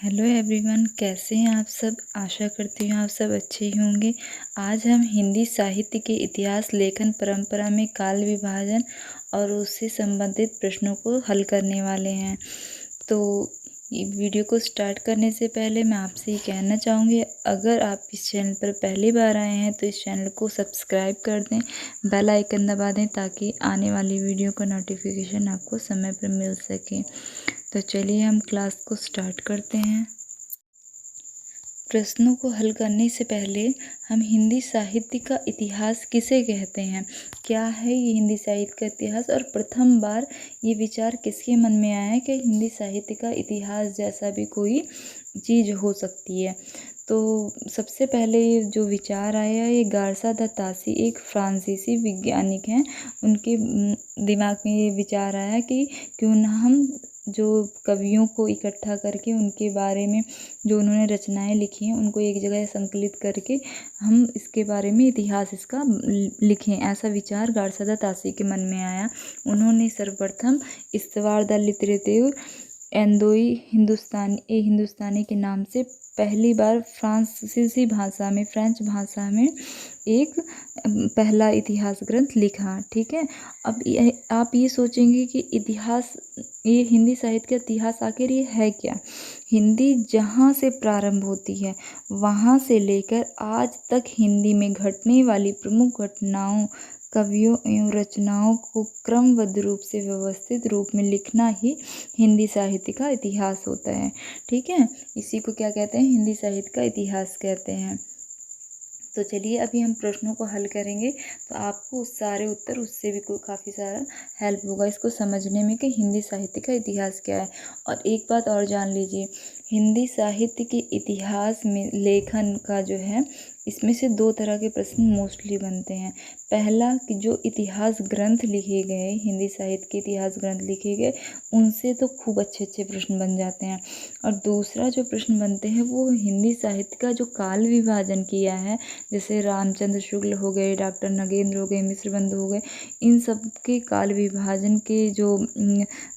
Hello everyone, कैसे हैं आप सब। आशा करती हूँ आप सब अच्छे ही होंगे। आज हम हिंदी साहित्य के इतिहास, लेखन परंपरा में काल विभाजन और उससे संबंधित प्रश्नों को हल करने वाले हैं। तो ये वीडियो को स्टार्ट करने से पहले मैं आपसे ये कहना चाहूँगी, अगर आप इस चैनल पर पहली बार आए हैं तो इस चैनल को सब्सक्राइब कर दें, बेल आइकन दबा दें ताकि आने वाली वीडियो का नोटिफिकेशन आपको समय पर मिल सके। तो चलिए हम क्लास को स्टार्ट करते हैं। प्रश्नों को हल करने से पहले हम हिंदी साहित्य का इतिहास किसे कहते हैं, क्या है ये हिंदी साहित्य का इतिहास, और प्रथम बार ये विचार किसके मन में आया कि हिंदी साहित्य का इतिहास जैसा भी कोई चीज़ हो सकती है। तो सबसे पहले ये जो विचार आया, ये गारसा द तासी एक फ्रांसीसी वैज्ञानिक हैं, उनके दिमाग में ये विचार आया कि क्यों ना हम जो कवियों को इकट्ठा करके उनके बारे में जो उन्होंने रचनाएं लिखी हैं उनको एक जगह संकलित करके हम इसके बारे में इतिहास इसका लिखें। ऐसा विचार गारसा द तासी के मन में आया। उन्होंने सर्वप्रथम इस्तवार द लिटरेचर एंदोई हिंदुस्तानी के नाम से पहली बार फ्रांसीसी भाषा में, फ्रेंच भाषा में एक पहला इतिहास ग्रंथ लिखा। ठीक है, अब आप ये सोचेंगे कि इतिहास, ये हिंदी साहित्य का इतिहास आखिर ये है क्या। हिंदी जहाँ से प्रारंभ होती है वहाँ से लेकर आज तक हिंदी में घटने वाली प्रमुख घटनाओं, कवियों एवं रचनाओं को क्रमबद्ध रूप से व्यवस्थित रूप में लिखना ही हिंदी साहित्य का इतिहास होता है। ठीक है, इसी को क्या कहते हैं, हिंदी साहित्य का इतिहास कहते हैं। तो चलिए अभी हम प्रश्नों को हल करेंगे, तो आपको सारे उत्तर उससे भी काफ़ी सारा हेल्प होगा इसको समझने में कि हिंदी साहित्य का इतिहास क्या है। और एक बात और जान लीजिए, हिंदी साहित्य के इतिहास में लेखन का जो है, इसमें से दो तरह के प्रश्न मोस्टली बनते हैं। पहला कि जो इतिहास ग्रंथ लिखे गए, हिंदी साहित्य के इतिहास ग्रंथ लिखे गए, उनसे तो खूब अच्छे अच्छे प्रश्न बन जाते हैं। और दूसरा जो प्रश्न बनते हैं वो हिंदी साहित्य का जो काल विभाजन किया है, जैसे रामचंद्र शुक्ल हो गए, डॉक्टर नगेंद्र हो गए, मिश्र बंधु हो गए, इन सब के काल विभाजन के जो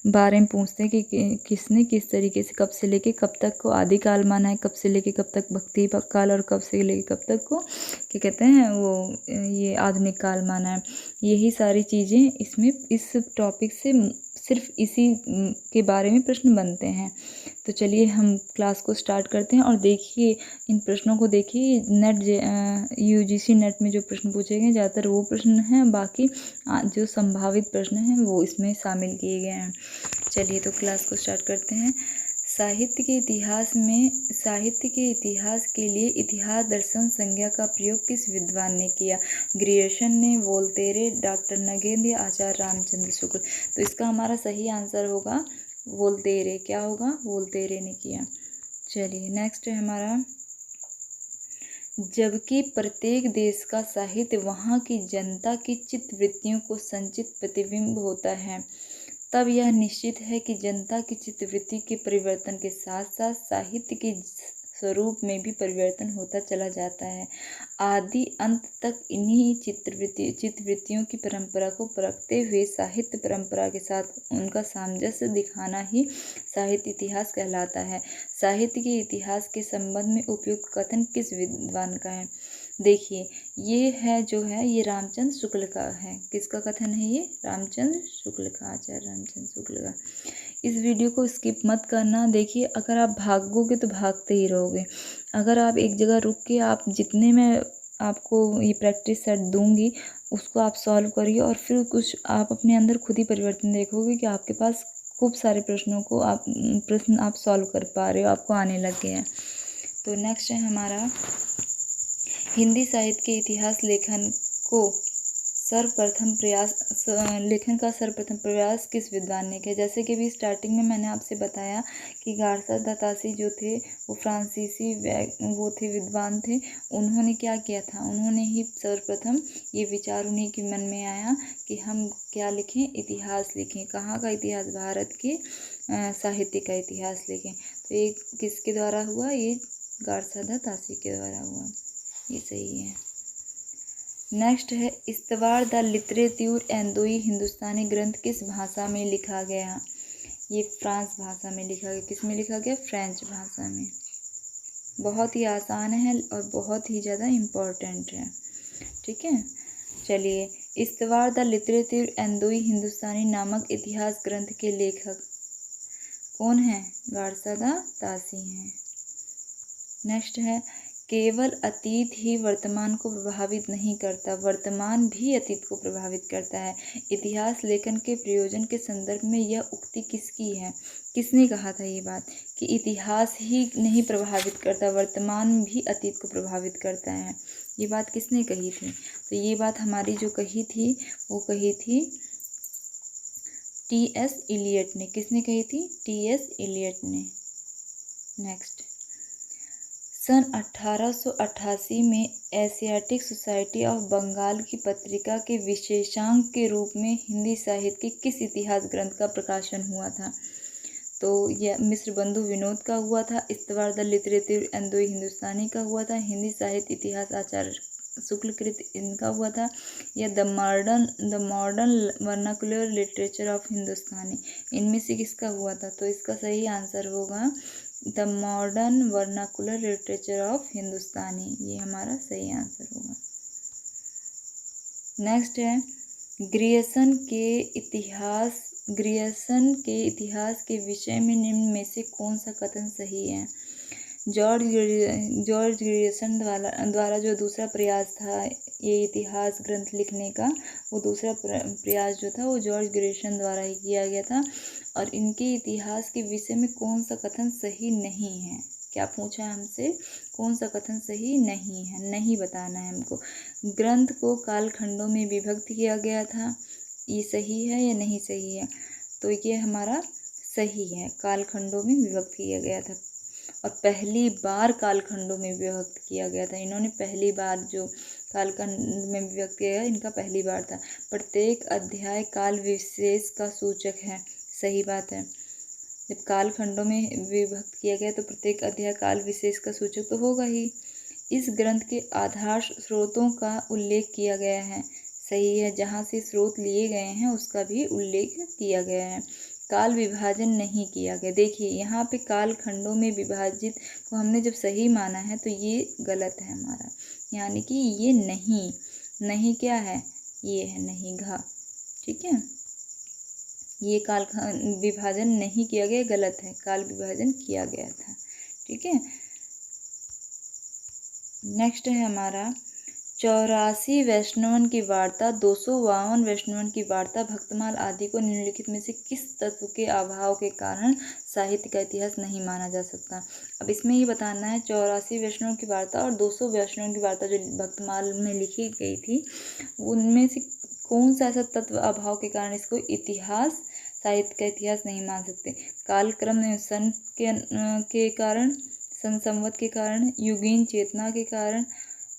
बारे में पूछते हैं कि किसने किस तरीके से कब से लेके कब तक को आदिकाल माना है, कब से लेके कब तक भक्ति काल, और कब से लेके कब तक को क्या कहते हैं वो ये आधुनिक काल माना है। यही सारी चीज़ें इसमें इस टॉपिक से सिर्फ इसी के बारे में प्रश्न बनते हैं। तो चलिए हम क्लास को स्टार्ट करते हैं और देखिए इन प्रश्नों को, देखिए यूजीसी नेट में जो प्रश्न पूछे गए ज़्यादातर वो प्रश्न हैं, बाकी जो संभावित प्रश्न हैं वो इसमें शामिल किए गए हैं। चलिए तो क्लास को स्टार्ट करते हैं। साहित्य के इतिहास के लिए इतिहास दर्शन संज्ञा का प्रयोग किस विद्वान ने किया। ग्रियर्सन ने, वोल्टेरे, डॉक्टर नगेंद्र या आचार्य रामचंद्र शुक्ल। तो इसका हमारा सही आंसर होगा वोल्टेरे। क्या होगा, वोल्टेरे ने किया। चलिए नेक्स्ट है हमारा, जबकि प्रत्येक देश का साहित्य वहाँ की जनता की चित्तवृत्तियों को संचित प्रतिबिंब होता है, तब यह निश्चित है कि जनता की चित्तवृत्ति के परिवर्तन के साथ साथ साहित्य के स्वरूप में भी परिवर्तन होता चला जाता है। आदि अंत तक इन्हीं चित्तवृत्तियों की परंपरा को परखते हुए साहित्य परंपरा के साथ उनका सामंजस्य दिखाना ही साहित्य इतिहास कहलाता है। साहित्य के इतिहास के संबंध में उपयुक्त कथन किस विद्वान का है। देखिए ये है जो है, ये रामचंद्र शुक्ल का है। किसका कथन है ये, रामचंद्र शुक्ल का, आचार्य रामचंद्र शुक्ल का। इस वीडियो को स्किप मत करना। देखिए अगर आप भागोगे तो भागते ही रहोगे, अगर आप एक जगह रुक के, आप जितने मैं आपको ये प्रैक्टिस सेट दूंगी उसको आप सॉल्व करिए और फिर कुछ आप अपने अंदर खुद ही परिवर्तन देखोगे कि आपके पास खूब सारे प्रश्न आप सॉल्व कर पा रहे हो, आपको आने लग गए हैं। तो नेक्स्ट है हमारा, हिंदी साहित्य के इतिहास लेखन का सर्वप्रथम प्रयास किस विद्वान ने किया। जैसे कि भी स्टार्टिंग में मैंने आपसे बताया कि गारसा द तासी जो थे वो फ्रांसीसी विद्वान थे। उन्होंने क्या किया था, उन्होंने ही सर्वप्रथम ये विचार उन्हीं के मन में आया कि हम क्या लिखें, इतिहास लिखें। कहाँ का इतिहास, भारत के साहित्य का इतिहास लिखें। तो ये किसके द्वारा हुआ, ये गारसा द तासी के द्वारा हुआ। ये सही है। नेक्स्ट है, इस्तवार द लिटरेचर एंदोई हिंदुस्तानी ग्रंथ किस भाषा में लिखा गया। ये फ्रांस भाषा में लिखा गया। किस में लिखा गया? फ्रेंच भाषा में। बहुत ही आसान है और बहुत ही ज़्यादा इम्पोर्टेंट है। ठीक है, चलिए। इस्तवार द लिटरेचर एंदोई हिंदुस्तानी नामक इतिहास ग्रंथ के लेखक कौन है? गारसादा तासी हैं। नेक्स्ट है, केवल अतीत ही वर्तमान को प्रभावित नहीं करता, वर्तमान भी अतीत को प्रभावित करता है। इतिहास लेखन के प्रयोजन के संदर्भ में यह उक्ति किसकी है? किसने कहा था ये बात कि इतिहास ही नहीं प्रभावित करता, वर्तमान भी अतीत को प्रभावित करता है? ये बात किसने कही थी? तो ये बात हमारी जो कही थी वो कही थी टी.एस. इलियट ने। किसने कही थी? टी.एस. इलियट ने। नेक्स्ट, सन 1888 में एशियाटिक सोसाइटी ऑफ बंगाल की पत्रिका के विशेषांक के रूप में हिंदी साहित्य के किस इतिहास ग्रंथ का प्रकाशन हुआ था? तो यह मिस्र बंधु विनोद का हुआ था, इस्तवार द लिटरेचर एंदोई हिंदुस्तानी का हुआ था, हिंदी साहित्य इतिहास आचार्य शुक्लकृत इनका हुआ था, या the modern vernacular literature of Hindustani, इनमें से किसका हुआ था? तो इसका सही आंसर होगा the modern vernacular literature of Hindustani, ये हमारा सही आंसर होगा। नेक्स्ट है, ग्रियर्सन के इतिहास के विषय में निम्न में से कौन सा कथन सही है? जॉर्ज ग्रियर्सन द्वारा जो दूसरा प्रयास था ये इतिहास ग्रंथ लिखने का, वो दूसरा प्रयास जो था वो जॉर्ज ग्रियर्सन द्वारा ही किया गया था। और इनके इतिहास के विषय में कौन सा कथन सही नहीं है? क्या पूछा है हमसे? कौन सा कथन सही नहीं है? नहीं बताना है हमको। ग्रंथ को कालखंडों में विभक्त किया गया था, ये सही है या नहीं सही है? तो ये हमारा सही है, कालखंडों में विभक्त किया गया था और पहली बार कालखंडों में विभक्त किया गया था। इन्होंने पहली बार जो कालखंड में विभक्त किया इनका पहली बार था। प्रत्येक अध्याय काल विशेष का सूचक है, सही बात है। जब कालखंडों में विभक्त किया गया तो प्रत्येक अध्याय काल विशेष का सूचक तो होगा ही। इस ग्रंथ के आधार स्रोतों का उल्लेख किया गया है, सही है। जहाँ से स्रोत लिए गए हैं उसका भी उल्लेख किया गया है। काल विभाजन नहीं किया गया। देखिए यहाँ पे काल खंडों में विभाजित को हमने जब सही माना है तो ये गलत है हमारा, यानी कि ये नहीं क्या है? ये है नहीं घा। ठीक है, ये काल विभाजन नहीं किया गया, गलत है, काल विभाजन किया गया था। ठीक है, नेक्स्ट है हमारा 84 वैष्णवन की वार्ता, 252 वैष्णवन की वार्ता, भक्तमाल आदि को निम्नलिखित में से किस तत्व के अभाव के कारण साहित्य का इतिहास नहीं माना जा सकता? अब इसमें ये बताना है 84 वैष्णवन की वार्ता और 200 वैष्णवन की वार्ता जो भक्तमाल में लिखी गई थी उनमें से कौन सा ऐसा तत्व अभाव के कारण इसको इतिहास साहित्य का इतिहास नहीं मान सकते? कालक्रम सन के कारण, संवत के कारण, युगीन चेतना के कारण,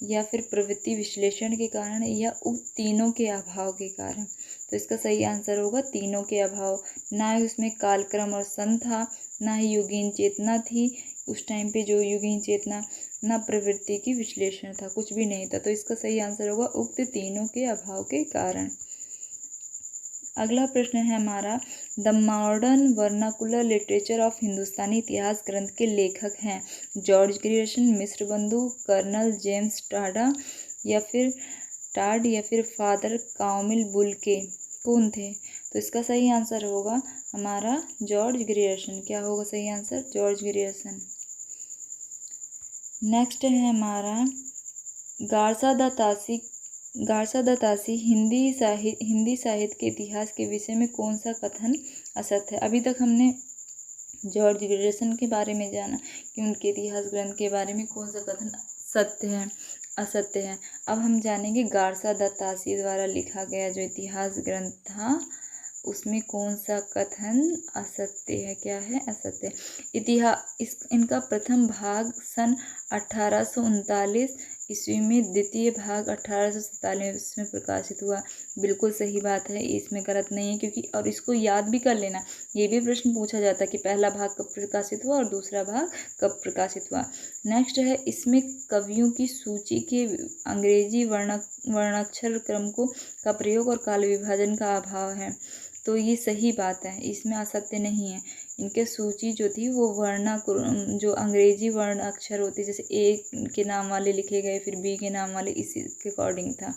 या फिर प्रवृत्ति विश्लेषण के कारण, या उक्त तीनों के अभाव के कारण? तो इसका सही आंसर होगा तीनों के अभाव। ना ही उसमें कालक्रम और सन था, ना ही युगीन चेतना थी उस टाइम पे जो युगीन चेतना, ना प्रवृत्ति की विश्लेषण था, कुछ भी नहीं था। तो इसका सही आंसर होगा उक्त तीनों के अभाव के कारण। अगला प्रश्न है हमारा the modern vernacular literature of Hindustani इतिहास ग्रंथ के लेखक हैं जॉर्ज ग्रियर्सन, मिस्र बंधु, कर्नल जेम्स टाड या फिर फादर कामिल बुल्के, कौन थे? तो इसका सही आंसर होगा हमारा जॉर्ज ग्रियर्सन। क्या होगा सही आंसर? George Grierson. नेक्स्ट है हमारा गारसा द तासी हिंदी साहित्य के इतिहास के विषय में कौन सा कथन असत्य है? अभी तक हमने जॉर्ज ग्रियर्सन के बारे में जाना कि उनके इतिहास ग्रंथ के बारे में कौन सा कथन सत्य है, असत्य है। अब हम जानेंगे गारसा द तासी द्वारा लिखा गया जो इतिहास ग्रंथ था उसमें कौन सा कथन असत्य है? क्या है? असत्य। इनका प्रथम भाग सन 1839 ईस्वी में, द्वितीय भाग 1847 में प्रकाशित हुआ। बिल्कुल सही बात है, इसमें गलत नहीं है क्योंकि और इसको याद भी कर लेना, ये भी प्रश्न पूछा जाता है कि पहला भाग कब प्रकाशित हुआ और दूसरा भाग कब प्रकाशित हुआ। नेक्स्ट है इसमें कवियों की सूची के अंग्रेजी वर्णाक्षर क्रम का प्रयोग और काल विभाजन का अभाव है। तो ये सही बात है, इसमें असत्य नहीं है। इनके सूची जो थी वो जो अंग्रेजी वर्ण अक्षर होते जैसे ए के नाम वाले लिखे गए, फिर बी के नाम वाले, इसी के अकॉर्डिंग था।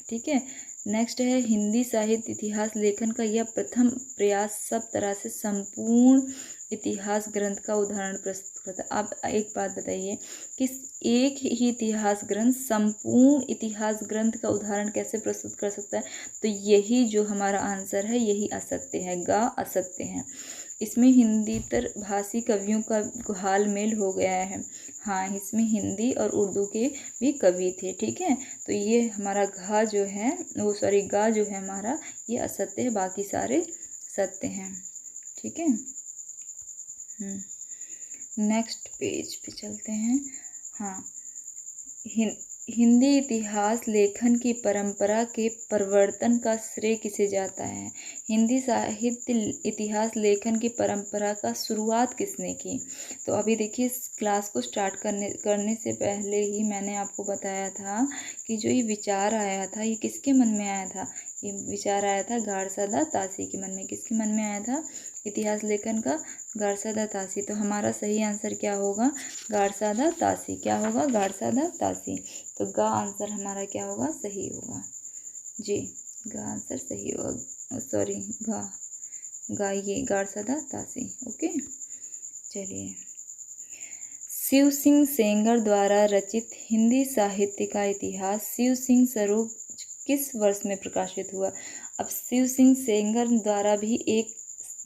ठीक है, नेक्स्ट है हिंदी साहित्य इतिहास लेखन का यह प्रथम प्रयास सब तरह से संपूर्ण इतिहास ग्रंथ का उदाहरण प्रस्तुत करता है। अब एक बात बताइए कि एक ही इतिहास ग्रंथ संपूर्ण इतिहास ग्रंथ का उदाहरण कैसे प्रस्तुत कर सकता है? तो यही जो हमारा आंसर है, यही असत्य है, गा असत्य है। इसमें हिंदीतर भाषी कवियों का हाल मेल हो गया है। हाँ, इसमें हिंदी और उर्दू के भी कवि थे। ठीक है, तो ये हमारा घा जो है गा जो है हमारा, ये असत्य है, बाकी सारे सत्य हैं। ठीक है, नेक्स्ट पेज पे चलते हैं। हाँ, हिंदी इतिहास लेखन की परंपरा के प्रवर्तन का श्रेय किसे जाता है? हिंदी साहित्य इतिहास लेखन की परंपरा का शुरुआत किसने की? तो अभी देखिए, इस क्लास को स्टार्ट करने से पहले ही मैंने आपको बताया था कि जो ये विचार आया था, ये किसके मन में आया था? ये विचार आया था गारसादा तासी के मन में। किसके मन में आया था इतिहास लेखन का? गारसादा तासी। तो हमारा सही आंसर क्या होगा? गारसादा तासी। क्या होगा? गारसादा तासी। तो गा आंसर हमारा क्या होगा? सही होगा जी, गा आंसर सही होगा। सॉरी, गा ये गारसादा तासी। ओके, चलिए। शिव सिंह सेंगर द्वारा रचित हिंदी साहित्य का इतिहास शिव सिंह सरोज किस वर्ष में प्रकाशित हुआ? अब शिव सिंह सेंगर द्वारा भी एक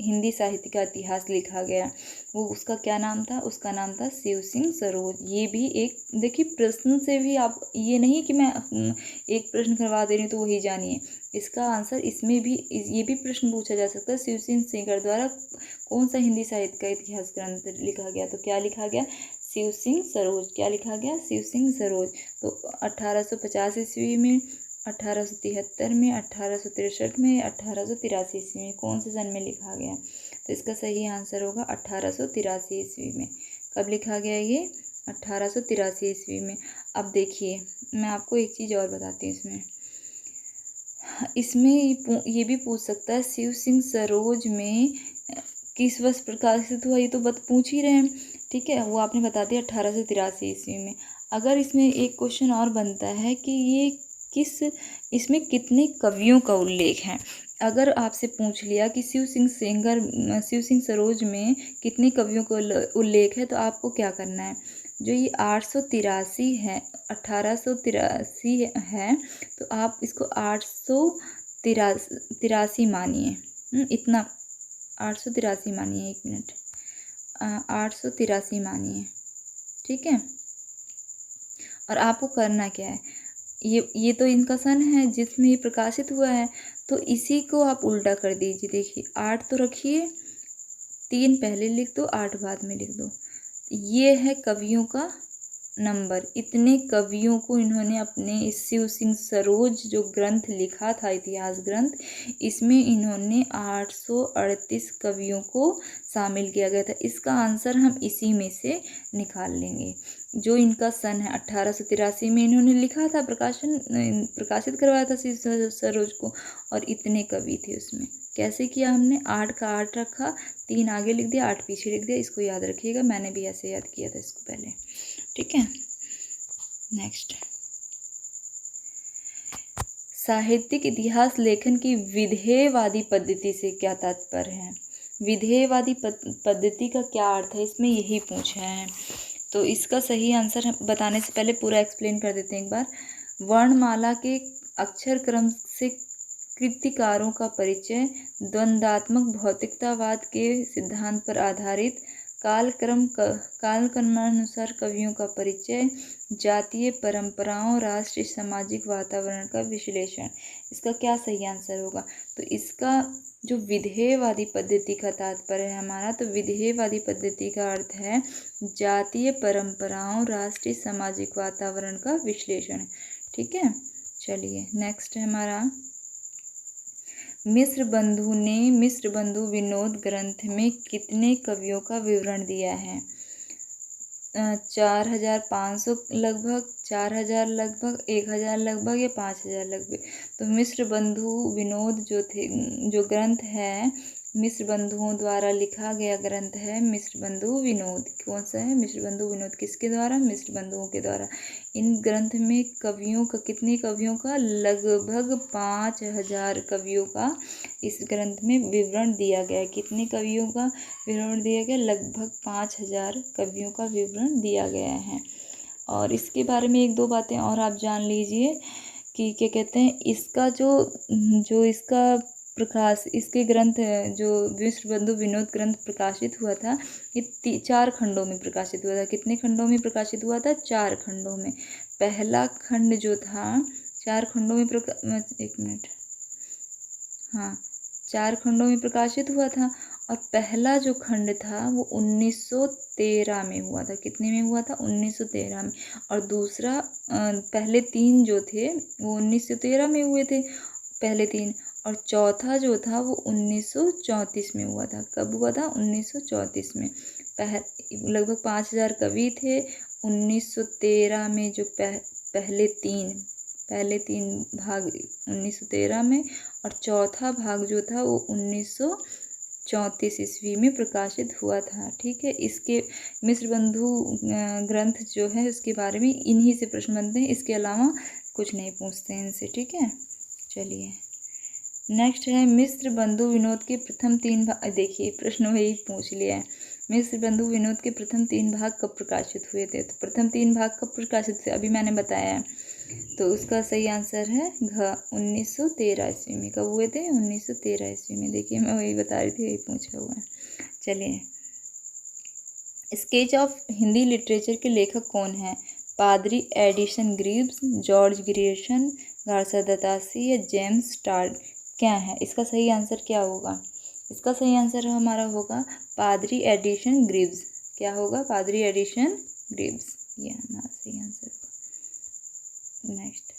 हिंदी साहित्य का इतिहास लिखा गया, वो उसका क्या नाम था? उसका नाम था शिव सिंह सरोज। ये भी एक, देखिए प्रश्न से भी आप, ये नहीं कि मैं एक प्रश्न करवा दे रही हूँ तो वही जानिए, इसका आंसर इसमें भी ये भी प्रश्न पूछा जा सकता है, शिव सिंह सेंगर द्वारा कौन सा हिंदी साहित्य का इतिहास ग्रंथ लिखा गया? तो क्या लिखा गया? शिव सिंह सरोज। क्या लिखा गया? शिव सिंह सरोज। तो 1850 ईस्वी में, 1873 में, 1863 में, 1883 ईस्वी में, कौन से सन में लिखा गया? तो इसका सही आंसर होगा 1883 ईस्वी में। कब लिखा गया ये? 1883 ईस्वी में। अब देखिए, मैं आपको एक चीज़ और बताती हूँ इसमें ये भी पूछ सकता है शिव सिंह सरोज में किस वर्ष प्रकाशित हुआ, ये तो पूछ ही रहे हैं। ठीक है, वो आपने बता दिया 1883 ईस्वी में। अगर इसमें एक क्वेश्चन और बनता है कि ये इसमें कितने कवियों का उल्लेख है? अगर आपसे पूछ लिया कि शिव सिंह सरोज में कितने कवियों का उल्लेख है, तो आपको क्या करना है? जो ये 883 है, 1883 है, तो आप इसको 883 मानिए। इतना 883 मानिए, 1 मिनट, 883 मानिए। ठीक है, और आपको करना क्या है? ये तो इनका सन है जिसमें ये प्रकाशित हुआ है, तो इसी को आप उल्टा कर दीजिए। देखिए, 8 तो रखिए, 3 पहले लिख दो, 8 बाद में लिख दो। ये है कवियों का नंबर। इतने कवियों को इन्होंने अपने इस शिव सिंह सरोज जो ग्रंथ लिखा था, इतिहास ग्रंथ, इसमें इन्होंने 838 कवियों को शामिल किया गया था। इसका आंसर हम इसी में से निकाल लेंगे। जो इनका सन है 1883 में इन्होंने लिखा था, प्रकाशित करवाया था शिव सरोज को, और इतने कवि थे उसमें। कैसे किया हमने? 8 का 8 रखा, 3 आगे लिख दिया, 8 पीछे लिख दिया। इसको याद रखिएगा, मैंने भी ऐसे याद किया था इसको पहले। ठीक है, नेक्स्ट, साहित्यिक इतिहास लेखन की विधेयवादी पद्धति से क्या तात्पर्य है? विधेयवादी पद्धति का क्या अर्थ है, इसमें यही पूछा है। तो इसका सही आंसर बताने से पहले पूरा एक्सप्लेन कर देते हैं एक बार। वर्णमाला के अक्षर क्रम से कृतिकारों का परिचय, द्वंद्वात्मक भौतिकतावाद के सिद्धांत पर आधारित कालक्रमानुसार कवियों का परिचय, जातीय परंपराओं, राष्ट्रीय सामाजिक वातावरण का विश्लेषण। इसका क्या सही आंसर होगा? तो इसका जो विधेयवादी पद्धति का तात्पर्य है हमारा, तो विधेयवादी पद्धति का अर्थ है जातीय परंपराओं, राष्ट्रीय सामाजिक वातावरण का विश्लेषण। ठीक है, चलिए नेक्स्ट है हमारा, मिश्र बंधु विनोद ग्रंथ में कितने कवियों का विवरण दिया है? 4500 लगभग, 4000 लगभग, 1000 लगभग या 5000 लगभग। तो मिस्र बंधु विनोद जो थे, जो ग्रंथ है, मिस्र बंधुओं द्वारा लिखा गया ग्रंथ है मिस्र बंधु विनोद। कौन सा है? मिस्र बंधु विनोद। किसके द्वारा? मिस्र बंधुओं के द्वारा। इन ग्रंथ में कवियों का, कितने कवियों का? लगभग 5000 कवियों का इस ग्रंथ में विवरण दिया गया है। कितने कवियों का विवरण दिया गया? लगभग 5000 कवियों का विवरण दिया गया है। और इसके बारे में एक दो बातें और आप जान लीजिए कि क्या कहते हैं, इसका जो इसका प्रकाश, इसके ग्रंथ जो मिस्र बंधु विनोद ग्रंथ प्रकाशित हुआ था, ये 4 खंडों में प्रकाशित हुआ था। कितने खंडों में प्रकाशित हुआ था? 4 खंडों में। पहला खंड जो था 4 खंडों में एक मिनट, हाँ, 4 खंडों में प्रकाशित हुआ था। और पहला जो खंड था वो 1913 में हुआ था। कितने में हुआ था? 1913 में। और दूसरा पहले 3 जो थे वो 1913 में हुए थे, पहले 3। और चौथा जो था वो 1934 में हुआ था। कब हुआ था? 1934 में। लगभग 5000 कवि थे। 1913 में जो पहले तीन भाग 1913 में, और चौथा भाग जो था वो 1934 ईस्वी में प्रकाशित हुआ था। ठीक है। इसके मिस्र बंधु ग्रंथ जो है उसके बारे में इन्हीं से प्रश्न बनते हैं, इसके अलावा कुछ नहीं पूछते हैं इनसे। ठीक है, चलिए नेक्स्ट है मिस्र बंधु विनोद के प्रथम 3 भाग। देखिए प्रश्न वही पूछ लिया है, मिस्र बंधु विनोद के प्रथम 3 भाग कब प्रकाशित हुए थे? तो प्रथम 3 भाग कब प्रकाशित थे अभी मैंने बताया है। तो उसका सही आंसर है घ, 1913 ईस्वी में। कब हुए थे? 1913 ईस्वी में। देखिए मैं वही बता रही थी, वही पूछा हुआ है। चलिए, स्केच ऑफ हिंदी लिटरेचर के लेखक कौन है? पादरी Edison Greaves, George Grierson, Garcin de Tassy या जेम्स स्टार्ड? क्या है इसका सही आंसर? क्या होगा इसका सही आंसर? हमारा होगा पादरी एडिसन ग्रीव्स। क्या होगा? पादरी एडिसन ग्रीव्स, ये हमारा सही आंसर होगा। नेक्स्ट,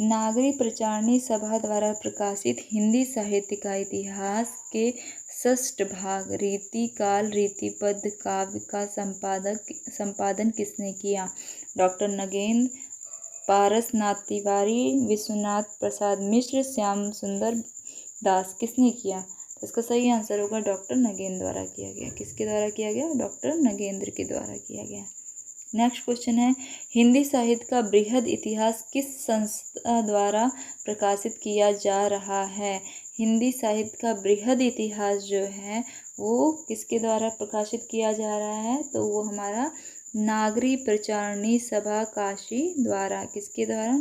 नागरी प्रचारणी सभा द्वारा प्रकाशित हिंदी साहित्य का इतिहास के षष्ठ भाग रीति काल रीतिपद काव्य का संपादन किसने किया? डॉक्टर नगेंद्र, पारसनाथ तिवारी, विश्वनाथ प्रसाद मिश्र, श्याम सुंदर दास? किसने किया? तो इसका सही आंसर होगा डॉक्टर नगेंद्र द्वारा किया गया। किसके द्वारा किया गया? डॉक्टर नगेंद्र के द्वारा किया गया। नेक्स्ट क्वेश्चन है, हिंदी साहित्य का बृहद इतिहास किस संस्था द्वारा प्रकाशित किया जा रहा है? हिंदी साहित्य का बृहद इतिहास जो है वो किसके द्वारा प्रकाशित किया जा रहा है? तो वो हमारा नागरी प्रचारणी सभा काशी द्वारा। किसके द्वारा?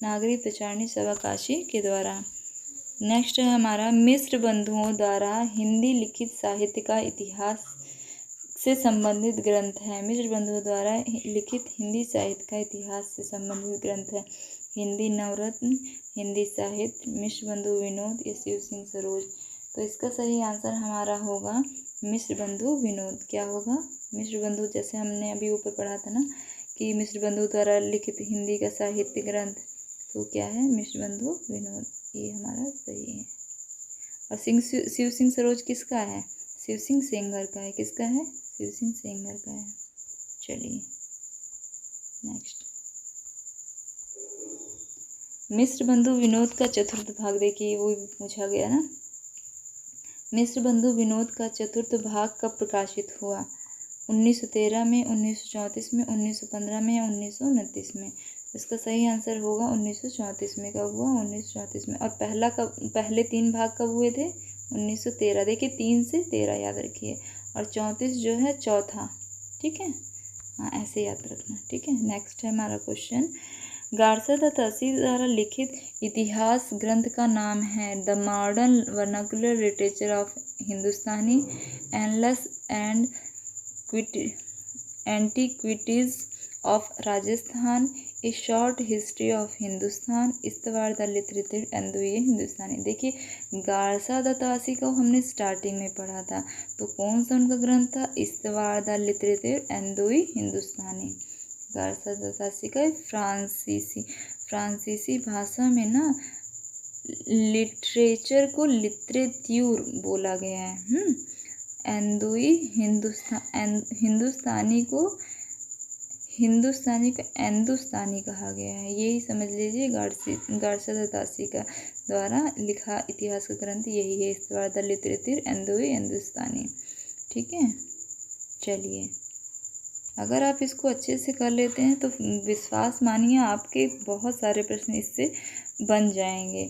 नागरी प्रचारणी सभा काशी के द्वारा। नेक्स्ट है हमारा, मिस्र बंधुओं द्वारा हिंदी लिखित साहित्य का इतिहास से संबंधित ग्रंथ है। मिस्र बंधुओं द्वारा लिखित हिंदी साहित्य का इतिहास से संबंधित ग्रंथ है हिंदी नवरत्न, हिंदी साहित्य, मिस्र बंधु विनोद या शिव सिंह सरोज? तो इसका सही आंसर हमारा होगा मिस्र बंधु विनोद। क्या होगा? मिस्र बंधु, जैसे हमने अभी ऊपर पढ़ा था ना कि मिस्र बंधु द्वारा लिखित हिंदी का साहित्य ग्रंथ, तो क्या है? मिस्र बंधु विनोद, ये हमारा सही है। और शिव सिंह सरोज किसका है? शिव सिंह सेंगर का है। किसका है? शिव सिंह सेंगर का है। चलिए नेक्स्ट, मिस्र बंधु विनोद का चतुर्थ भाग, देखिए वो भी पूछा गया ना। मिस्र बंधु विनोद का चतुर्थ भाग कब प्रकाशित हुआ? 1913 में, 1934 में, 1915 में या 1929 में? इसका सही आंसर होगा 1934 में। कब हुआ? 1934 में। और पहले 3 भाग कब हुए थे? 1913। देखिए 3 से 13 याद रखिए, और 34 जो है चौथा। ठीक है, हाँ ऐसे याद रखना। ठीक है, नेक्स्ट है हमारा क्वेश्चन, गार्सा दत्तासी द्वारा लिखित इतिहास ग्रंथ का नाम है the modern vernacular literature of Hindustani annals and antiquities of Rajasthan, a short history of Hindustan, इस्तवार द लिटरेचर एंदुई हिंदुस्तानी। देखिए गार्सा दत्तासी को हमने स्टार्टिंग में पढ़ा था, तो कौन सा उनका ग्रंथ था? इस्तवार द लिटरेचर एंदुई हिंदुस्तानी। गार्सा दत्तासी का फ्रांसीसी भाषा में ना लिटरेचर को लिटरेत्यूर बोला गया है। एंदुई हिंदुस्तानी को एंदुस्तानी कहा गया है। यही समझ लीजिए गारसा दत्तासी का द्वारा लिखा इतिहास का ग्रंथ यही है, इस्तवार द लिटरेचर एंदुई हिंदुस्तानी। ठीक है, चलिए अगर आप इसको अच्छे से कर लेते हैं तो विश्वास मानिए आपके बहुत सारे प्रश्न इससे बन जाएंगे,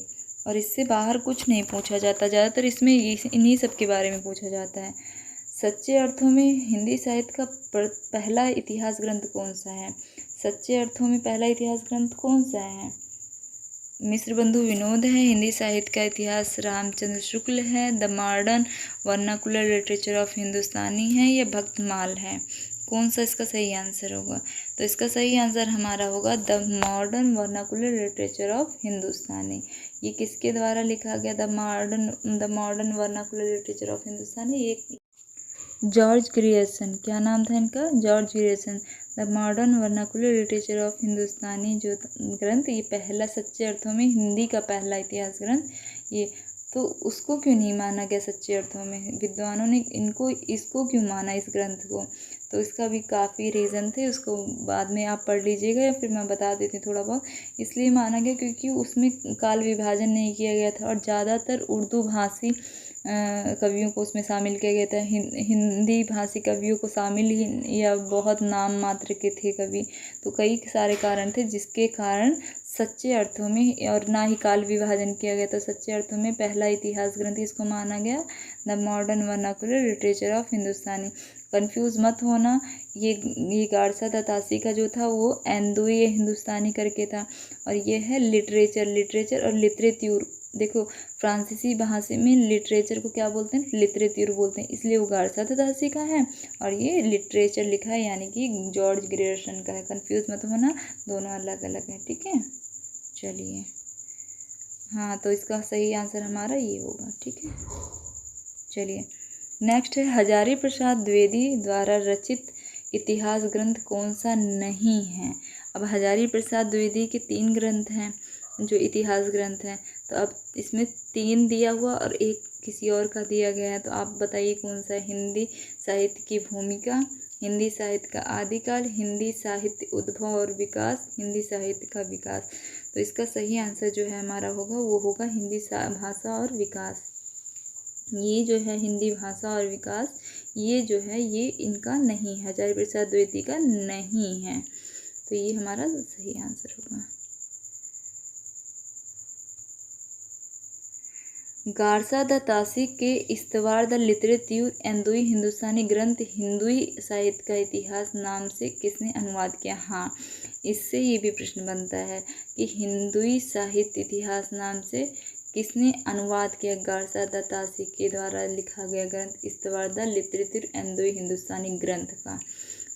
और इससे बाहर कुछ नहीं पूछा जाता, ज़्यादातर इसमें इन्हीं सब के बारे में पूछा जाता है। सच्चे अर्थों में हिंदी साहित्य का पहला इतिहास ग्रंथ कौन सा है? सच्चे अर्थों में पहला इतिहास ग्रंथ कौन सा है? मिश्र बंधु विनोद है। हिंदी साहित्य का इतिहास रामचंद्र शुक्ल है। The modern vernacular literature of Hindustani है, या भक्तमाल है? कौन सा इसका सही आंसर होगा? तो इसका सही आंसर हमारा होगा the modern vernacular literature of Hindustani. ये किसके द्वारा लिखा गया? The modern vernacular literature of Hindustani, एक जॉर्ज ग्रियर्सन। क्या नाम था इनका? George Grierson. The modern vernacular literature of Hindustani जो ग्रंथ, ये पहला सच्चे अर्थों में हिंदी का पहला इतिहास ग्रंथ ये। तो उसको क्यों नहीं माना गया सच्चे अर्थों में? विद्वानों ने इसको क्यों माना इस ग्रंथ को? तो इसका भी काफ़ी रीज़न थे, उसको बाद में आप पढ़ लीजिएगा या फिर मैं बता देती हूँ थोड़ा बहुत। इसलिए माना गया क्योंकि उसमें काल विभाजन नहीं किया गया था, और ज़्यादातर उर्दू भाषी कवियों को उसमें शामिल किया गया था। हिंदी भाषी कवियों को शामिल ही या बहुत नाम मात्र के थे कवि। तो कई सारे कारण थे जिसके कारण सच्चे अर्थों में, और ना ही काल विभाजन किया गया, तो सच्चे अर्थों में पहला इतिहास ग्रंथ इसको माना गया the modern vernacular literature of Hindustani. Confuse मत होना, ये गारसा दत्तासी का जो था वो एंदुई हिंदुस्तानी करके था, और ये है लिटरेचर और लिटरेच्यूर। देखो फ्रांसीसी भाषा में लिटरेचर को क्या बोलते हैं? लिटरेच्यूर बोलते हैं, इसलिए वो गारसा दत्तासी का है, और ये लिटरेचर लिखा है यानी कि जॉर्ज ग्रियर्सन का है। कंफ्यूज मत होना, दोनों अलग अलग हैं। ठीक है, चलिए हाँ, तो इसका सही आंसर हमारा ये होगा। ठीक है, चलिए नेक्स्ट है हजारी प्रसाद द्विवेदी द्वारा रचित इतिहास ग्रंथ कौन सा नहीं है? अब हजारी प्रसाद द्विवेदी के 3 ग्रंथ हैं जो इतिहास ग्रंथ हैं, तो अब इसमें 3 दिया हुआ और एक किसी और का दिया गया है, तो आप बताइए कौन सा है? हिंदी साहित्य की भूमिका, हिंदी साहित्य का आदिकाल, हिंदी साहित्य उद्भव और विकास, हिंदी साहित्य का विकास। तो इसका सही आंसर जो है हमारा होगा वो होगा हिंदी भाषा और विकास। ये जो है हिंदी भाषा और विकास, ये जो है ये इनका नहीं है, हजारी प्रसाद द्विवेदी का नहीं है, तो ये हमारा सही आंसर होगा। गारसा दत्तासी के इस्तवार द लिटरेच्यूर एंदुई हिंदुस्तानी ग्रंथ हिंदुई साहित्य का इतिहास नाम से किसने अनुवाद किया? हाँ, इससे ये भी प्रश्न बनता है कि हिंदुई साहित्य इतिहास नाम से किसने अनुवाद किया? गारसा दत्तासी के द्वारा लिखा गया ग्रंथ इस्तवार द लिटरेचर एंदुई हिंदुस्तानी ग्रंथ का।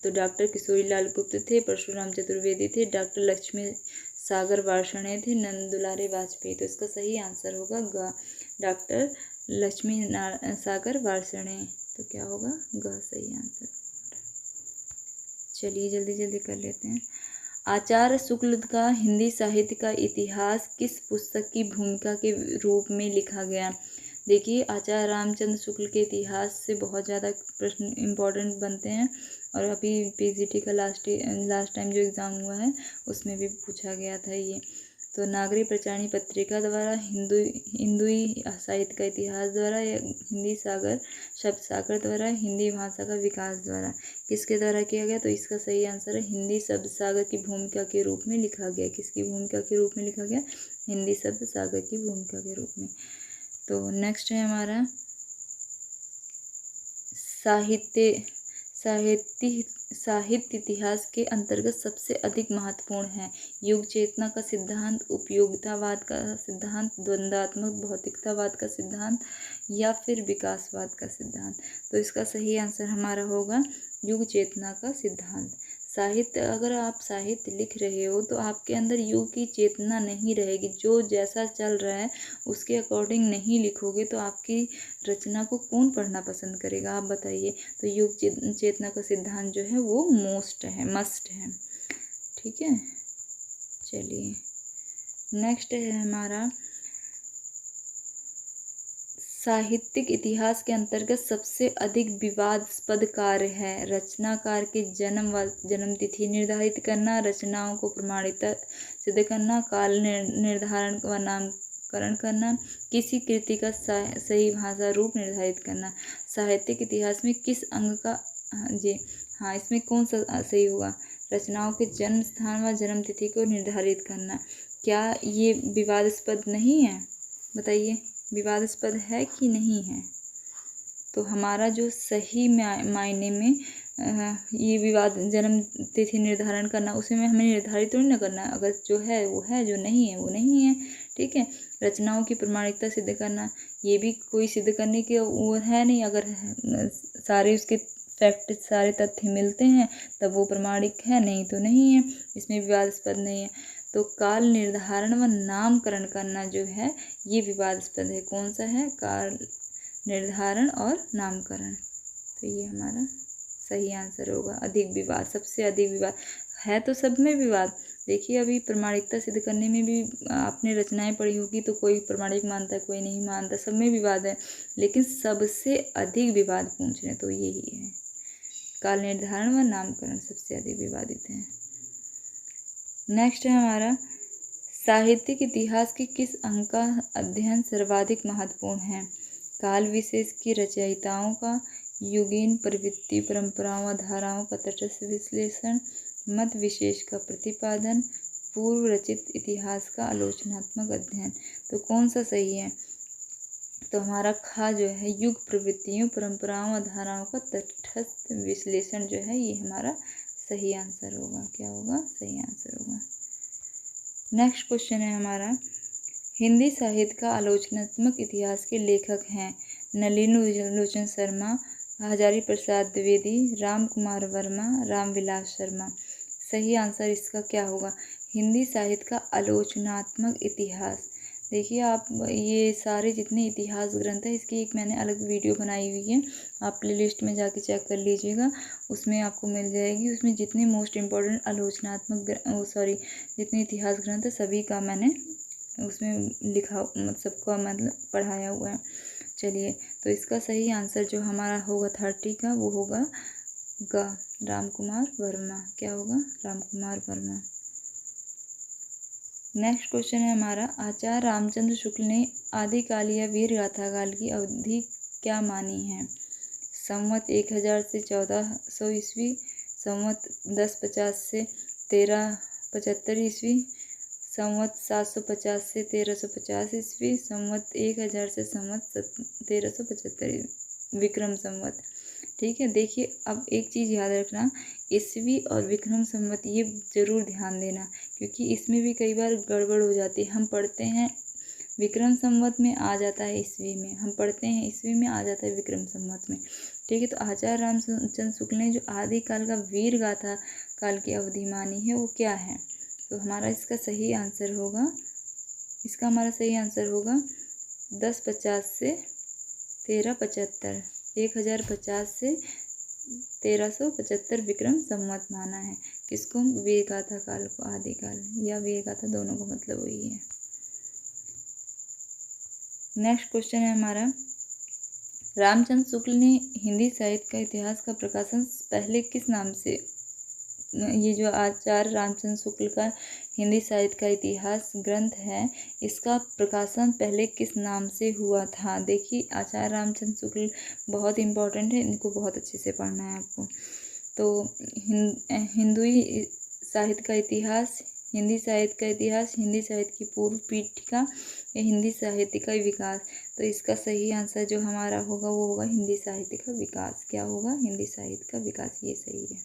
तो डॉक्टर किशोरीलाल गुप्त थे, परशुराम चतुर्वेदी थे, डॉक्टर लक्ष्मी सागर वार्ष्णेय थे, नंदुलारे वाजपेयी। तो इसका सही आंसर होगा डॉक्टर लक्ष्मी सागर वार्ष्णेय। तो क्या होगा? ग सही आंसर। चलिए जल्दी जल्दी कर लेते हैं। आचार्य शुक्ल का हिंदी साहित्य का इतिहास किस पुस्तक की भूमिका के रूप में लिखा गया? देखिए आचार्य रामचंद्र शुक्ल के इतिहास से बहुत ज़्यादा प्रश्न इम्पोर्टेंट बनते हैं, और अभी पीजीटी का लास्ट टाइम जो एग्ज़ाम हुआ है उसमें भी पूछा गया था ये। तो नागरिक प्रचारणी पत्रिका द्वारा, हिंदुई साहित्य का इतिहास द्वारा, या हिंदी सागर शब्द सागर द्वारा, हिंदी भाषा का विकास द्वारा, किसके द्वारा किया गया? तो इसका सही आंसर है हिंदी शब्द सागर की भूमिका के रूप में लिखा गया। किसकी भूमिका के रूप में लिखा गया? हिंदी शब्द सागर की भूमिका के रूप में। तो नेक्स्ट है हमारा साहित्य इतिहास के अंतर्गत सबसे अधिक महत्वपूर्ण है। युग चेतना का सिद्धांत, उपयोगितावाद का सिद्धांत, द्वंद्वात्मक भौतिकतावाद का सिद्धांत, या फिर विकासवाद का सिद्धांत। तो इसका सही आंसर हमारा होगा युग चेतना का सिद्धांत। अगर आप साहित्य लिख रहे हो तो आपके अंदर युग की चेतना नहीं रहेगी, जो जैसा चल रहा है उसके अकॉर्डिंग नहीं लिखोगे तो आपकी रचना को कौन पढ़ना पसंद करेगा? आप बताइए। तो युग चेतना का सिद्धांत जो है वो मस्ट है। ठीक है, चलिए नेक्स्ट है हमारा साहित्यिक इतिहास के अंतर्गत सबसे अधिक विवादास्पद कार्य है? रचनाकार के जन्म व जन्मतिथि निर्धारित करना, रचनाओं को प्रमाणिकता सिद्ध करना, काल निर्धारण व नामकरण करना, किसी कृति का सही भाषा रूप निर्धारित करना। साहित्यिक इतिहास में किस अंग का जी हाँ, इसमें कौन सा सही होगा? रचनाओं के जन्म स्थान व जन्मतिथि को निर्धारित करना। क्या ये विवादास्पद नहीं है? बताइए, विवादास्पद है कि नहीं है? तो हमारा जो सही मायने में ये विवाद जन्म तिथि निर्धारण करना, उसमें हमें निर्धारित थोड़ी ना करना है। अगर जो है वो है, जो नहीं है वो नहीं है। ठीक है। रचनाओं की प्रमाणिकता सिद्ध करना, ये भी कोई सिद्ध करने के वो है नहीं। अगर सारे उसके फैक्ट, सारे तथ्य मिलते हैं तब वो प्रमाणिक है, नहीं तो नहीं है। इसमें विवादास्पद नहीं है। तो काल निर्धारण व नामकरण करना जो है ये विवादास्पद है। कौन सा है? काल निर्धारण और नामकरण। तो ये हमारा सही आंसर होगा। अधिक विवाद, सबसे अधिक विवाद है तो सब में विवाद। देखिए, अभी प्रमाणिकता सिद्ध करने में भी आपने रचनाएं पढ़ी होगी तो कोई प्रमाणिक मानता है, कोई नहीं मानता, सब में विवाद है। लेकिन सबसे अधिक विवाद पूछ रहे तो यही है, काल निर्धारण व नामकरण सबसे अधिक विवादित है। नेक्स्ट है हमारा, साहित्यिक इतिहास के किस अंग का अध्ययन सर्वाधिक महत्वपूर्ण है? काल विशेष की रचयिताओं का, युगीन प्रवृत्ति, परंपराओं व धाराओं का तटस्थ विश्लेषण, मत विशेष का प्रतिपादन, पूर्व रचित इतिहास का आलोचनात्मक अध्ययन। तो कौन सा सही है? तो हमारा खा जो है, युग प्रवृत्तियों, परंपराओं व धाराओं का तटस्थ विश्लेषण जो है ये हमारा सही आंसर होगा। क्या होगा? सही आंसर होगा। नेक्स्ट क्वेश्चन है हमारा, हिंदी साहित्य का आलोचनात्मक इतिहास के लेखक हैं? नलिनी लोचन शर्मा, हजारी प्रसाद द्विवेदी, राम कुमार वर्मा, रामविलास शर्मा। सही आंसर इसका क्या होगा? हिंदी साहित्य का आलोचनात्मक इतिहास। देखिए, आप ये सारे जितने इतिहास ग्रंथ है इसकी एक मैंने अलग वीडियो बनाई हुई है, आप प्लेलिस्ट में जाके चेक कर लीजिएगा, उसमें आपको मिल जाएगी। उसमें जितने मोस्ट इम्पॉर्टेंट आलोचनात्मक जितने इतिहास ग्रंथ है सभी का मैंने उसमें लिखा, सबका मतलब पढ़ाया हुआ है। चलिए, तो इसका सही आंसर जो हमारा होगा 30 का वो होगा ग, राम कुमार वर्मा। क्या होगा? राम कुमार वर्मा। नेक्स्ट क्वेश्चन है हमारा, आचार्य रामचंद्र शुक्ल ने आदिकाल या वीर गाथा काल की अवधि क्या मानी है? संवत 1000 से 1400 ईस्वी, संवत 1050 से 1375 ईस्वी, संवत 750 से 1350 ईस्वी, संवत 1000 से संवत 1375 विक्रम संवत। ठीक है। देखिए, अब एक चीज़ याद रखना, ईस्वी और विक्रम संवत ये ज़रूर ध्यान देना, क्योंकि इसमें भी कई बार गड़बड़ हो जाती है। हम पढ़ते हैं विक्रम संवत में आ जाता है ईस्वी में, हम पढ़ते हैं ईस्वी में आ जाता है विक्रम संवत में। ठीक है। तो आचार्य रामचंद्र शुक्ल ने जो आदिकाल का वीर गाथा काल की अवधि मानी है वो क्या है? तो हमारा इसका सही आंसर होगा, इसका हमारा सही आंसर होगा 1050 से 1375, 1050 से 1375 विक्रम संवत माना है। किसको? वीर गाथा काल को, आदिकाल या वीर गाथा, दोनों का मतलब वही है। नेक्स्ट क्वेश्चन है हमारा, रामचंद्र शुक्ल ने हिंदी साहित्य का इतिहास का प्रकाशन पहले किस नाम से, ये जो आचार्य रामचंद्र शुक्ल का हिंदी साहित्य का इतिहास ग्रंथ है इसका प्रकाशन पहले किस नाम से हुआ था? देखिए, आचार्य रामचंद्र शुक्ल बहुत इम्पोर्टेंट है, इनको बहुत अच्छे से पढ़ना है आपको। तो हिंदुई साहित्य का इतिहास, हिंदी साहित्य का इतिहास, हिंदी साहित्य की पूर्व पीठिका या हिंदी साहित्य का विकास। तो इसका सही आंसर जो हमारा होगा वो होगा हिंदी साहित्य का विकास। क्या होगा? हिंदी साहित्य का विकास, ये सही है।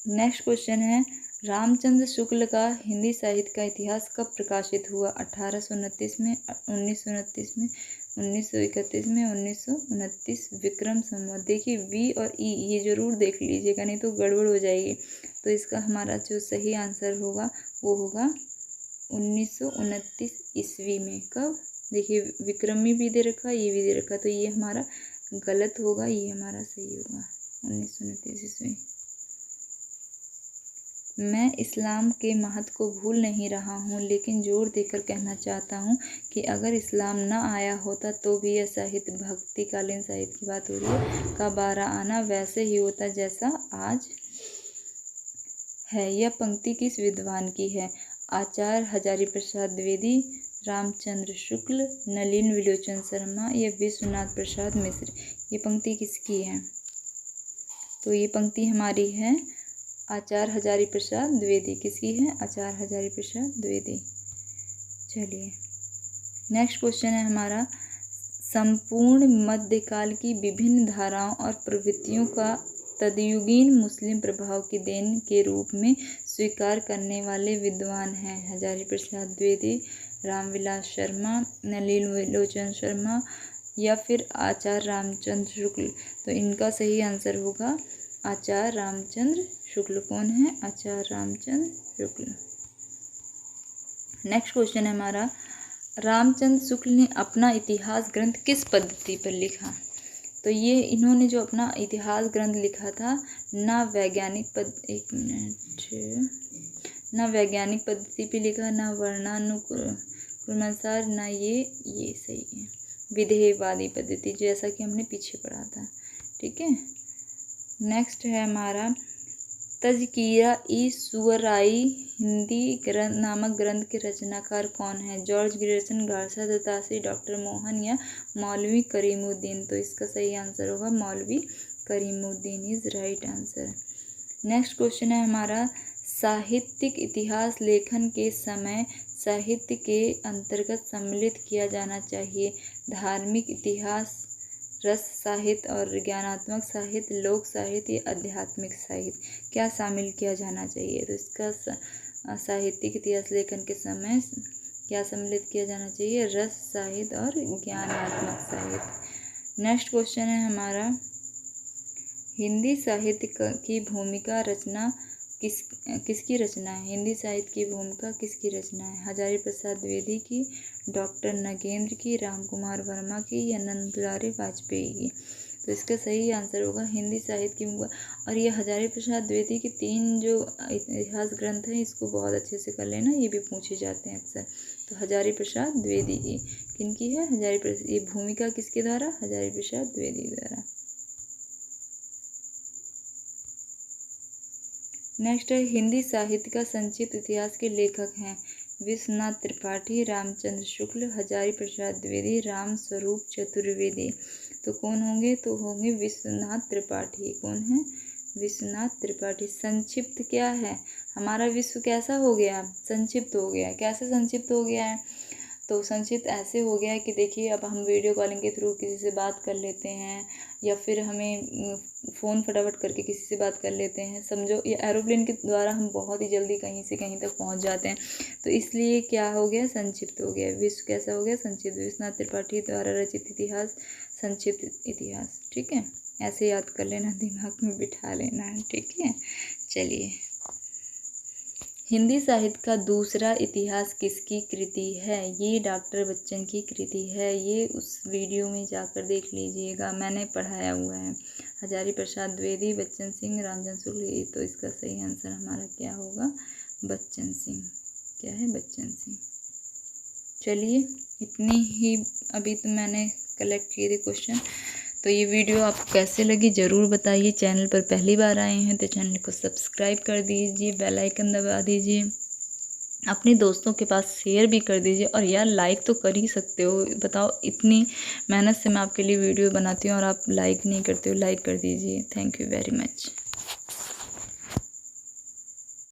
नेक्स्ट क्वेश्चन है, रामचंद्र शुक्ल का हिंदी साहित्य का इतिहास कब प्रकाशित हुआ? 1829 में, 1929 में, 1931 में, 1929 विक्रम संवत। देखिए, वी और ई ये जरूर देख लीजिएगा, नहीं तो गड़बड़ हो जाएगी। तो इसका हमारा जो सही आंसर होगा वो होगा 1929 ईस्वी में। कब? देखिए, विक्रमी भी दे रखा, ये भी दे रखा, तो ये हमारा गलत होगा, ये हमारा सही होगा 1929 ईस्वी। मैं इस्लाम के महत्व को भूल नहीं रहा हूँ, लेकिन जोर देकर कहना चाहता हूँ कि अगर इस्लाम न आया होता तो भी यह साहित्य, भक्तिकालीन साहित्य की बात हो रही है, का बारह आना वैसे ही होता जैसा आज है। यह पंक्ति किस विद्वान की है? आचार्य हजारी प्रसाद द्विवेदी, रामचंद्र शुक्ल, नलिन विलोचन शर्मा या विश्वनाथ प्रसाद मिश्र। ये पंक्ति किसकी है? तो ये पंक्ति हमारी है आचार्य हजारी प्रसाद द्विवेदी। किसकी है? आचार्य हजारी प्रसाद द्विवेदी। चलिए नेक्स्ट क्वेश्चन है हमारा, संपूर्ण मध्यकाल की विभिन्न धाराओं और प्रवृत्तियों का तदयुगीन मुस्लिम प्रभाव की देन के रूप में स्वीकार करने वाले विद्वान हैं? हजारी प्रसाद द्विवेदी, रामविलास शर्मा, नलिन विलोचन शर्मा या फिर आचार्य रामचंद्र शुक्ल। तो इनका सही आंसर होगा आचार्य रामचंद्र शुक्ल। कौन है? आचार्य रामचंद्र शुक्ल। नेक्स्ट क्वेश्चन है हमारा, रामचंद्र शुक्ल ने अपना इतिहास ग्रंथ किस पद्धति पर लिखा? तो ये इन्होंने जो अपना इतिहास ग्रंथ लिखा था ना वैज्ञानिक वैज्ञानिक पद्धति पे लिखा, ना वर्णानुक्रमानुसार, ना ये सही है विधेयवादी पद्धति, जैसा कि हमने पीछे पढ़ा था। ठीक है। नेक्स्ट है हमारा, तज़किरा ई सुअराई हिंदी नामक ग्रंथ के रचनाकार कौन है? George Grierson, Garcin de Tassy, doctor Mohan या मौलवी करीमुद्दीन। तो इसका सही आंसर होगा Maulvi Karimuddin is right answer. Next question है हमारा, साहित्यिक इतिहास लेखन के समय साहित्य के अंतर्गत सम्मिलित किया जाना चाहिए। धार्मिक इतिहास, रस साहित्य और ज्ञानात्मक साहित्य, लोक साहित्य या आध्यात्मिक साहित्य, क्या शामिल किया जाना चाहिए? तो इसका साहित्यिक इतिहास लेखन के समय क्या सम्मिलित किया जाना चाहिए? रस साहित्य और ज्ञानात्मक साहित्य। नेक्स्ट क्वेश्चन है हमारा, हिंदी साहित्य की भूमिका रचना किसकी रचना है? हिंदी साहित्य की भूमिका किसकी रचना है? हजारी प्रसाद द्विवेदी की, डॉक्टर नगेंद्र की, राम कुमार वर्मा की या नंद दुलारी वाजपेयी की। तो इसका सही आंसर होगा हिंदी साहित्य की भूमिका। और ये हजारी प्रसाद द्विवेदी की 3 जो इतिहास ग्रंथ हैं इसको बहुत अच्छे से कर लेना, ये भी पूछे जाते हैं अक्सर। तो हजारी प्रसाद द्विवेदी की, किनकी है? हजारी प्रसाद। ये भूमिका किसके द्वारा? हजारी प्रसाद द्विवेदी द्वारा। नेक्स्ट है, हिंदी साहित्य का संक्षिप्त इतिहास के लेखक हैं? विश्वनाथ त्रिपाठी, रामचंद्र शुक्ल, हजारी प्रसाद द्विवेदी, राम स्वरूप चतुर्वेदी। तो कौन होंगे? तो होंगे विश्वनाथ त्रिपाठी। कौन है? विश्वनाथ त्रिपाठी। संक्षिप्त क्या है? हमारा विश्व कैसा हो गया? संक्षिप्त हो गया। कैसे संक्षिप्त हो गया है? तो संक्षिप्त ऐसे हो गया है कि देखिए, अब हम वीडियो कॉलिंग के थ्रू किसी से बात कर लेते हैं या फिर हमें फ़ोन फटाफट करके किसी से बात कर लेते हैं, समझो, या एरोप्लेन के द्वारा हम बहुत ही जल्दी कहीं से कहीं तक पहुंच जाते हैं। तो इसलिए क्या हो गया? संक्षिप्त हो गया। विश्व कैसा हो गया? संक्षिप्त। विश्वनाथ त्रिपाठी द्वारा रचित इतिहास संक्षिप्त इतिहास। ठीक है, ऐसे याद कर लेना, दिमाग में बिठा लेना है। ठीक है। चलिए, हिंदी साहित्य का दूसरा इतिहास किसकी कृति है? ये डॉक्टर बच्चन की कृति है। ये उस वीडियो में जाकर देख लीजिएगा, मैंने पढ़ाया हुआ है। हजारी प्रसाद द्विवेदी, बच्चन सिंह, रामचंद्र शुक्ल। तो इसका सही आंसर हमारा क्या होगा? बच्चन सिंह। क्या है? बच्चन सिंह। चलिए, इतनी ही अभी तो मैंने कलेक्ट किए थे क्वेश्चन। तो ये वीडियो आपको कैसे लगी ज़रूर बताइए। चैनल पर पहली बार आए हैं तो चैनल को सब्सक्राइब कर दीजिए, बेल आइकन दबा दीजिए, अपने दोस्तों के पास शेयर भी कर दीजिए। और यार, लाइक तो कर ही सकते हो। बताओ, इतनी मेहनत से मैं आपके लिए वीडियो बनाती हूँ और आप लाइक नहीं करते हो। लाइक कर दीजिए। Thank you very much.